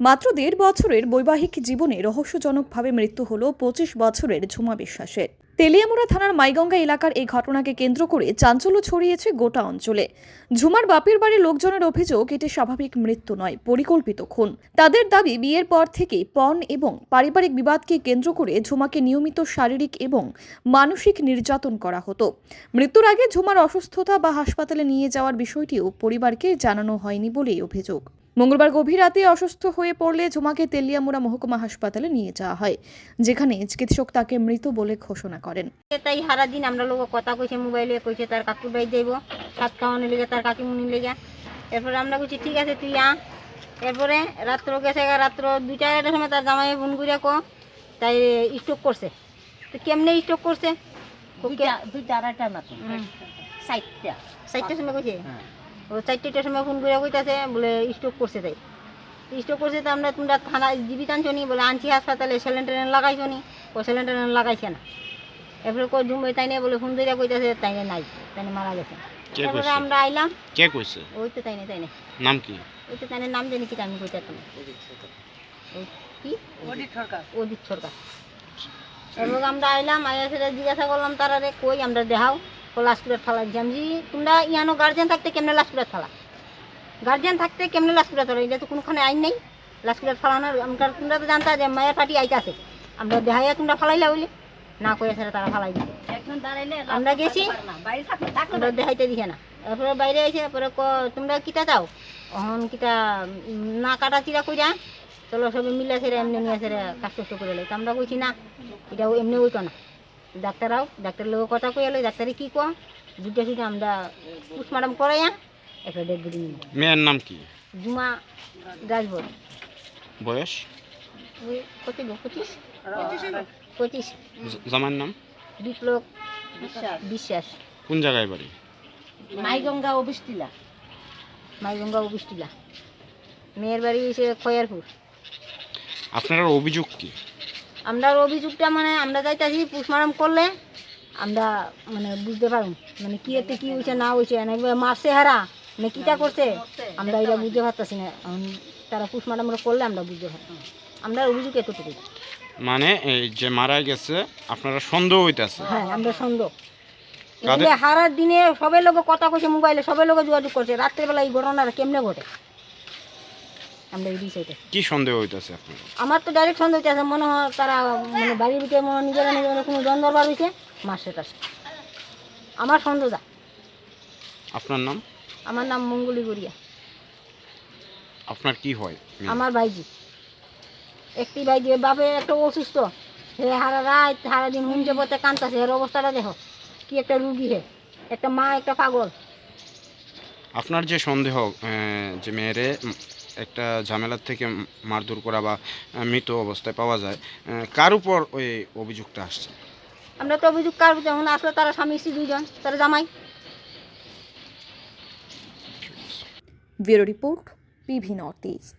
মাত্র ১.৫ বছরের বৈবাহিক জীবনে রহস্যজনকভাবে মৃত্যু হল ২৫ বছরের ঝুমা বিশ্বাসের। তেলিয়ামুড়া থানার মাইগঙ্গা এলাকার এই ঘটনাকে কেন্দ্র করে চাঞ্চল্য ছড়িয়েছে গোটা অঞ্চলে। ঝুমার বাপের বাড়ির লোকজনের অভিযোগ এটি স্বাভাবিক মৃত্যু নয়, পরিকল্পিত খুন। তাদের দাবি বিয়ের পর থেকেই পণ এবং পারিবারিক বিবাদকে কেন্দ্র করে ঝুমাকে নিয়মিত শারীরিক এবং মানসিক নির্যাতন করা হতো। মৃত্যুর আগে ঝুমার অসুস্থতা বা হাসপাতালে নিয়ে যাওয়ার বিষয়টিও পরিবারকে জানানো হয়নি বলেই অভিযোগ। মঙ্গলবার গভীর রাতে অসুস্থ হয়ে পড়লে ঝুমাকে তেলিয়ামুড়া মহকুমা হাসপাতালে নিয়ে যাওয়া হয়, যেখানে চিকিৎসক তাকে মৃত বলে ঘোষণা করেন। তাই সারা দিন আমরা লোক কথা কইছে, মোবাইলে কইছে তার কাকুর বাড়ি যাইব সাত খাওয়ানোর লেগে, তার কাকিমুনির লেগে। এরপরে আমরা কইছি ঠিক আছে তুই আ। এরপরে রাত্র গেছে, রাত্র 2-4টার সময় তার জামাই ফোন করে তাই স্ট্রোক করছে। তো কেমনে স্ট্রোক করছে? 2-4টার মতো, 4টার সময় কইছে। ও 4টার সময় ফোন করে কইতাছে বলে স্ট্রোক করছে। তাই স্ট্রোক করছে তো তোমরা থানা জীবিত আনছো নি? বলে আনছি হাসপাতালে, স্যালাইন লাগাইছো নি? ও স্যালাইন লাগাইছে না। এরপরে কই জুম্বাই তাই নিয়ে বলে ফোন ধরে কইতাছে তাই নাই, তাই মারা গেছে। এরপরে আমরা আইলাম। কে কইছে? ওই তো তাই না নাম কি? ওই তো তাই নাম জানি কি আমি কইতাম কি অজিত সরকার। এরপর আমরা আইলাম, আইয়া সেটা জিজ্ঞাসা করলাম তারা রে কই আমরা দেখাও লাশ পুরাত ফালা দিছি। আমি তোমরা ইয়ানো গার্জিয়ান থাকতে কেমনে লাশ পুরাত ফালা? গার্জিয়ান থাকতে কেমনে লাশ পুরাত ফালা? এটা তো কোনোখানে আইন নাই লাশ পুরাত ফালানোর। তোমরা তো জানতা যে মায়ের পার্টি আইতাছে, আমরা দেখাইয়া তোমরা ফালাইলা বলে না কইয়া সেটা তারা ফালাই দিছে। আমরা গেছি, আমরা দেখাইতে দিছে না। এরপরে বাইরে আইসে পরে তোমরা কিতা চাও অহন কিতা না কাটা চিরা কইরা চলো সবাই মিলে সেরে এমনি নিয়ে সেরে কাজ কষ্ট করে লাই। আমরা কইছি না, এটা এমনি হইতো না। ডাক্তার লোক কথা কইয়া লই, ডাক্তারে কি কো দুটো শুধু আমরা পোস্টমর্টম করাইয়া একটা ডেড বডি নিব। মেয়ের নাম কি? জুমা গাছবর। বয়স? ওই কত 25। জামাইয়ের নাম? বিপ্লব বিশ্বাস। কোন জায়গায় বাড়ি? মাইগঙ্গা অবিষ্টিলা। মেয়ের বাড়ি হয়েছে খয়ারপুর। আপনার অভিযোগ কি? আমরা অভিযোগটা মানে আমরা যাইতাছি পোস্টমর্টম করলে আমরা মানে বুঝতে পারব মানে কি এতে কি হয়েছে না হয়েছে, মারছে হারা মানে কিটা করছে আমরা এটা বুঝতে পারতাছি না। তারা পোস্টমর্টম করলে আমরা বুঝতে পারতাম। আমরা অভিযোগ এতটুকু মানে এই যে মারা গেছে আপনারা সন্দেহ হইতাছে? হ্যাঁ, আমরা সন্দেহ। হারার দিনে সবাই লোক কথা কইছে, মোবাইলে সবাই লোক যোগাযোগ করছে, রাত্রেবেলা এই ঘটনাটা কেমনে ঘটে আমরা এই বিষয়টা কি সন্দেহ হইতাছে আপনার? আমার তো ডাইরেক্ট সন্দেহ হইতেছে মনে হয় তারা মানে বাড়ির ভিতরে নিজেরা কোনো জন দরবার হয়েছে মাসে টাসে। আমার সন্দেহ যা। আপনার নাম? আমার নাম মঙ্গলি গড়িয়া। আপনার কি হয়? আমার ভাইজি, একটি ভাইজি, বাপে একটা অসুস্থ, সে হারা রাত সারা দিন হুমছে পথে কান্তাছে। এর অবস্থাটা দেখো কি একটা রুগী হে, একটা মা একটা পাগল। আপনার যে সন্দেহ যে মেয়েরে একটা ঝামেলার থেকে মারধর করা বা মৃত অবস্থায় পাওয়া যায়, কার উপর ওই অভিযোগটা আসছে? আমরা তো অভিযোগ কার যখন আসলে তারা স্বামী স্ত্রী দুইজন, তারা জামাই। Bureau report, PV north east.